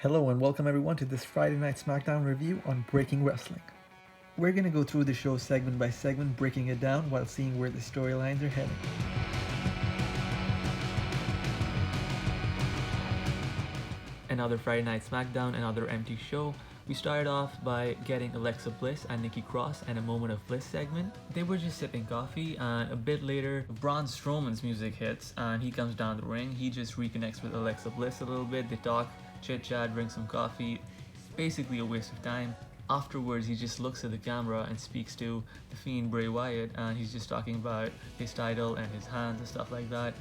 Hello and welcome everyone to this Friday night SmackDown review on Breaking Wrestling. We're going to go through the show segment by segment, breaking it down while seeing where the storylines are heading. Another Friday Night SmackDown, another empty show. We started off by getting Alexa Bliss and Nikki Cross and a Moment of Bliss segment. They were just sipping coffee, and a bit later, Braun Strowman's music hits and he comes down the ring. He just reconnects with Alexa Bliss a little bit. They talk, chit chat, drink some coffee. Basically a waste of time. Afterwards, he just looks at the camera and speaks to the Fiend Bray Wyatt, and he's just talking about his title and his hands and stuff like that.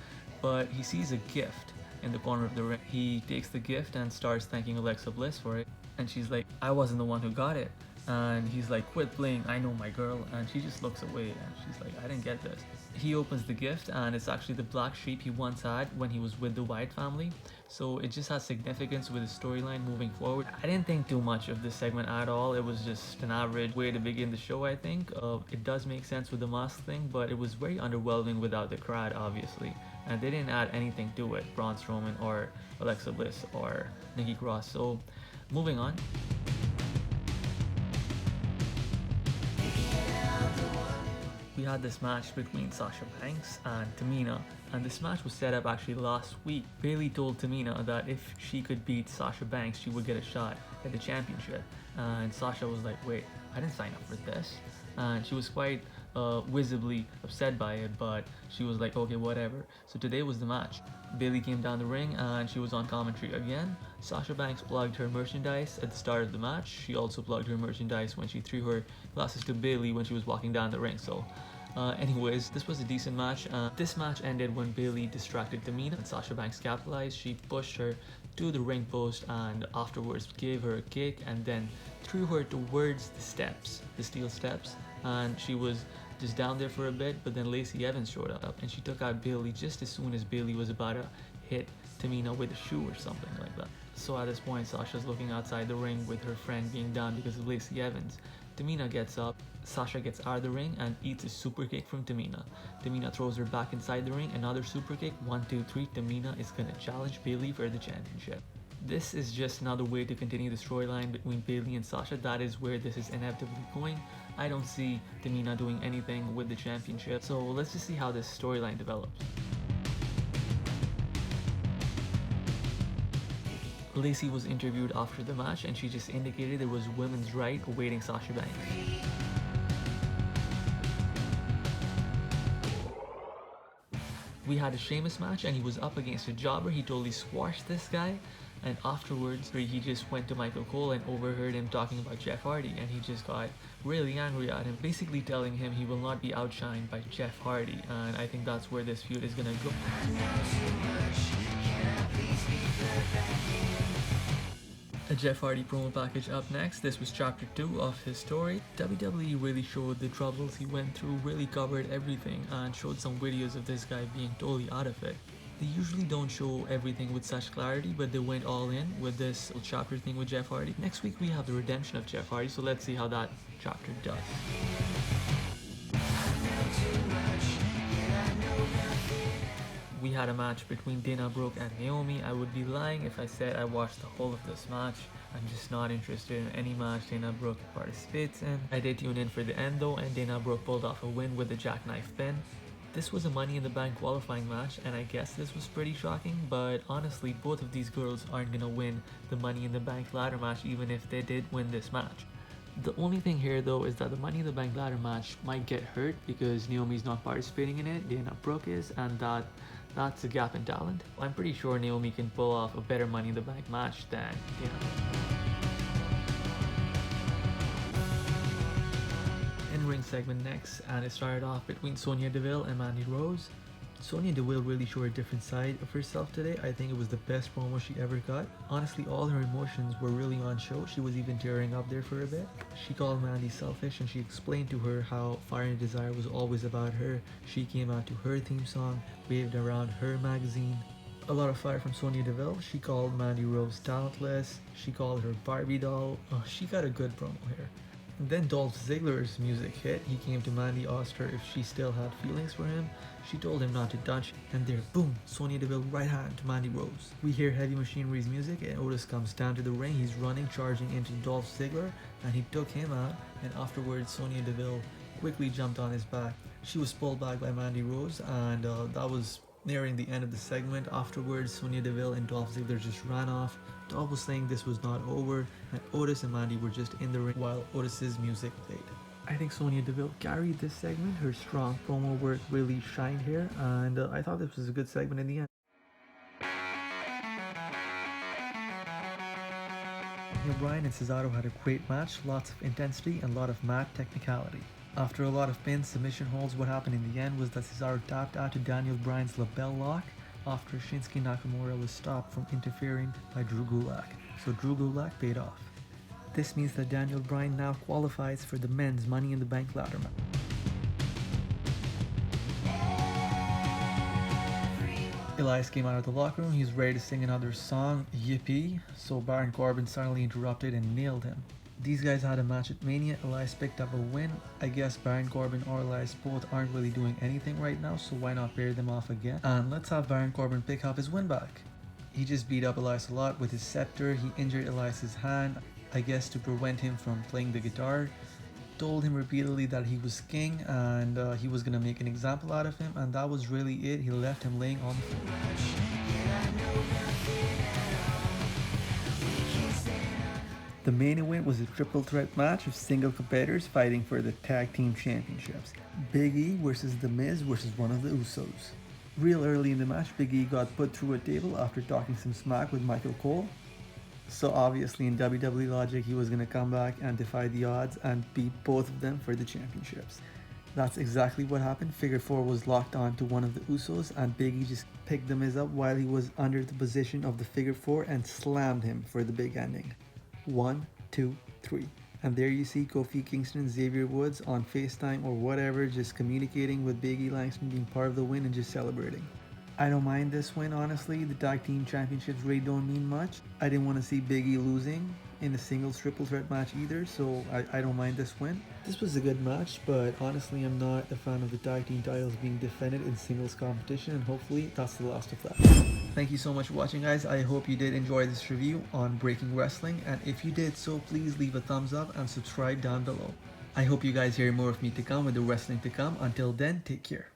But he sees a gift in the corner of the ring. He takes the gift and starts thanking Alexa Bliss for it. And she's like, I wasn't the one who got it. And he's like, quit playing I Know My Girl. And she just looks away and she's like, I didn't get this. He opens the gift and it's actually the black sheep he once had when he was with the Wyatt family. So it just has significance with the storyline moving forward. I didn't think too much of this segment at all. It was just an average way to begin the show, I think. It does make sense with the mask thing, but it was very underwhelming without the crowd, obviously. And they didn't add anything to it, Braun Strowman or Alexa Bliss or Nikki Cross. So moving on. We had this match between Sasha Banks and Tamina, and this match was set up actually last week. Bayley told Tamina that if she could beat Sasha Banks, she would get a shot at the championship. And Sasha was like, wait, I didn't sign up for this. And she was quite visibly upset by it, but she was like, okay, whatever. So today was the match. Bayley came down the ring and she was on commentary again. Sasha Banks plugged her merchandise at the start of the match. She also plugged her merchandise when she threw her glasses to Bayley when she was walking down the ring. So anyways, this was a decent match. This match ended when Bayley distracted Tamina and Sasha Banks capitalized. She pushed her to the ring post and afterwards gave her a kick and then threw her towards the steps, the steel steps, and she was just down there for a bit, but then Lacey Evans showed up and she took out Bayley just as soon as Bayley was about to hit Tamina with a shoe or something like that. So at this point, Sasha's looking outside the ring with her friend being down because of Lacey Evans. Tamina gets up, Sasha gets out of the ring and eats a super kick from Tamina. Tamina throws her back inside the ring, another super kick, 1, 2, 3, Tamina is gonna challenge Bayley for the championship. This is just another way to continue the storyline between Bayley and Sasha. That is where this is inevitably going. I don't see Tamina doing anything with the championship, so let's just see how this storyline develops. Lacey was interviewed after the match and she just indicated there was women's right awaiting Sasha Banks. We had a Sheamus match and he was up against a jobber. He totally squashed this guy, and afterwards he just went to Michael Cole and overheard him talking about Jeff Hardy, and he just got really angry at him, basically telling him he will not be outshined by Jeff Hardy, and I think that's where this feud is gonna go. A Jeff Hardy promo package up next. This was chapter 2 of his story. WWE really showed the troubles he went through, really covered everything and showed some videos of this guy being totally out of it. They usually don't show everything with such clarity, but they went all in with this chapter thing with Jeff Hardy. Next week we have the redemption of Jeff Hardy, so let's see how that chapter does. We had a match between Dana Brooke and Naomi. I would be lying if I said I watched the whole of this match. I'm just not interested in any match Dana Brooke participates in. I did tune in for the end though, and Dana Brooke pulled off a win with a jackknife pin. This was a Money in the Bank qualifying match, and I guess this was pretty shocking, but honestly, both of these girls aren't gonna win the Money in the Bank ladder match even if they did win this match. The only thing here though is that the Money in the Bank ladder match might get hurt because Naomi's not participating in it, Dana Brooke is, and that's a gap in talent. I'm pretty sure Naomi can pull off a better Money in the Bank match than Dana. In-ring segment next, and it started off between Sonya Deville and Mandy Rose. Sonya Deville really showed a different side of herself today. I think it was the best promo she ever got. Honestly, all her emotions were really on show. She was even tearing up there for a bit. She called Mandy selfish and she explained to her how Fire and Desire was always about her. She came out to her theme song, waved around her magazine. A lot of fire from Sonya Deville. She called Mandy Rose talentless. She called her Barbie doll. Oh, she got a good promo here. Then Dolph Ziggler's music hit. He came to Mandy, asked her if she still had feelings for him. She told him not to touch, and there, boom, Sonya Deville right hand to Mandy Rose. We hear Heavy Machinery's music, and Otis comes down to the ring. He's running, charging into Dolph Ziggler, and he took him out, and afterwards Sonya Deville quickly jumped on his back. She was pulled back by Mandy Rose, and that was nearing the end of the segment. Afterwards, Sonya Deville and Dolph Ziggler just ran off. Dolph was saying this was not over, and Otis and Mandy were just in the ring while Otis's music played. I think Sonya Deville carried this segment. Her strong promo work really shined here, and I thought this was a good segment in the end. Bryan and Cesaro had a great match, lots of intensity and a lot of mat technicality. After a lot of pins, submission holds, what happened in the end was that Cesaro tapped out to Daniel Bryan's lapel lock after Shinsuke Nakamura was stopped from interfering by Drew Gulak. So Drew Gulak paid off. This means that Daniel Bryan now qualifies for the men's Money in the Bank ladder match. Elias came out of the locker room. He was ready to sing another song, Yippee, so Baron Corbin suddenly interrupted and nailed him. These guys had a match at Mania. Elias picked up a win. I guess Baron Corbin or Elias both aren't really doing anything right now, so why not pair them off again? And let's have Baron Corbin pick up his win back. He just beat up Elias a lot with his scepter. He injured Elias's hand, I guess to prevent him from playing the guitar. Told him repeatedly that he was king and he was gonna make an example out of him, and that was really it. He left him laying on the floor. The main event was a triple threat match of single competitors fighting for the tag team championships. Big E versus The Miz versus one of the Usos. Real early in the match, Big E got put through a table after talking some smack with Michael Cole. So obviously in WWE logic, he was going to come back and defy the odds and beat both of them for the championships. That's exactly what happened. Figure 4 was locked on to one of the Usos, and Big E just picked the Miz up while he was under the position of the figure 4 and slammed him for the big ending. 1, 2, 3. And there you see Kofi Kingston and Xavier Woods on FaceTime or whatever, just communicating with Big E Langston, being part of the win and just celebrating. I don't mind this win, honestly. The tag team championships really don't mean much. I didn't want to see Big E losing in a singles triple threat match either, so I don't mind this win. This was a good match, but honestly I'm not a fan of the tag team titles being defended in singles competition, and hopefully that's the last of that. Thank you so much for watching, guys. I hope you did enjoy this review on Breaking Wrestling, and if you did so, please leave a thumbs up and subscribe down below. I hope you guys hear more of me to come with the wrestling to come. Until then, take care.